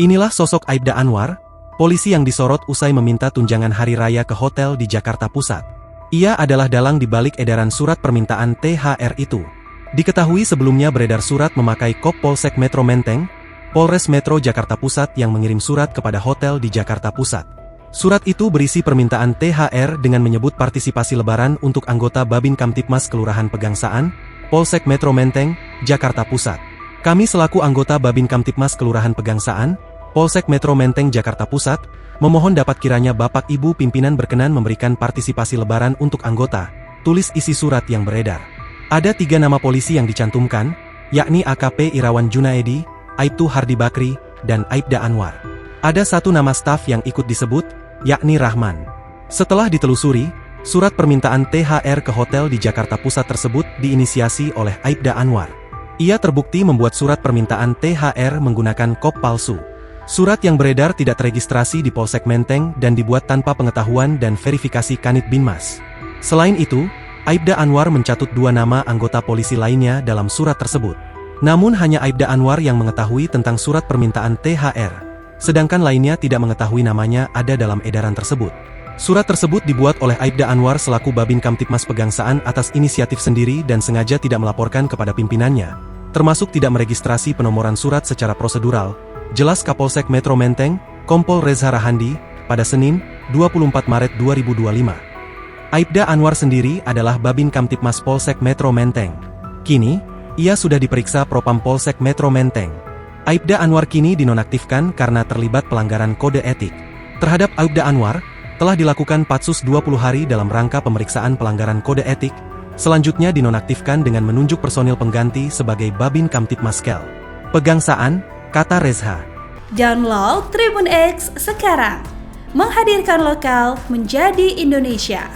Inilah sosok Aibda Anwar, polisi yang disorot usai meminta tunjangan hari raya ke hotel di Jakarta Pusat. Ia adalah dalang di balik edaran surat permintaan THR itu. Diketahui sebelumnya beredar surat memakai kop Polsek Metro Menteng, Polres Metro Jakarta Pusat yang mengirim surat kepada hotel di Jakarta Pusat. Surat itu berisi permintaan THR dengan menyebut partisipasi lebaran untuk anggota Babin Kamtipmas Kelurahan Pegangsaan, Polsek Metro Menteng, Jakarta Pusat. Kami selaku anggota Babin Kamtipmas Kelurahan Pegangsaan, Polsek Metro Menteng, Jakarta Pusat, memohon dapat kiranya Bapak Ibu pimpinan berkenan memberikan partisipasi lebaran untuk anggota, tulis isi surat yang beredar. Ada 3 nama polisi yang dicantumkan, yakni AKP Irawan Junaedi, Aibtu Hardi Bakri, dan Aibda Anwar. Ada 1 nama staf yang ikut disebut, yakni Rahman. Setelah ditelusuri, surat permintaan THR ke hotel di Jakarta Pusat tersebut diinisiasi oleh Aibda Anwar. Ia terbukti membuat surat permintaan THR menggunakan kop palsu. Surat yang beredar tidak teregistrasi di Polsek Menteng dan dibuat tanpa pengetahuan dan verifikasi Kanit Binmas. Selain itu, Aibda Anwar mencatut 2 nama anggota polisi lainnya dalam surat tersebut. Namun hanya Aibda Anwar yang mengetahui tentang surat permintaan THR, sedangkan lainnya tidak mengetahui namanya ada dalam edaran tersebut. Surat tersebut dibuat oleh Aibda Anwar selaku Babin Kamtipmas Pegangsaan atas inisiatif sendiri dan sengaja tidak melaporkan kepada pimpinannya, termasuk tidak meregistrasi penomoran surat secara prosedural, jelas Kapolsek Metro Menteng, Kompol Reza Rahandi, pada Senin, 24 Maret 2025. Aibda Anwar sendiri adalah Babin Kamtipmas Polsek Metro Menteng. Kini, ia sudah diperiksa Propam Polsek Metro Menteng. Aibda Anwar kini dinonaktifkan karena terlibat pelanggaran kode etik. Terhadap Aibda Anwar, telah dilakukan patsus 20 hari dalam rangka pemeriksaan pelanggaran kode etik, selanjutnya dinonaktifkan dengan menunjuk personil pengganti sebagai Babin Kamtipmas Kel Pegangsaan, kata Reza. Download Tribun X sekarang, menghadirkan lokal menjadi Indonesia.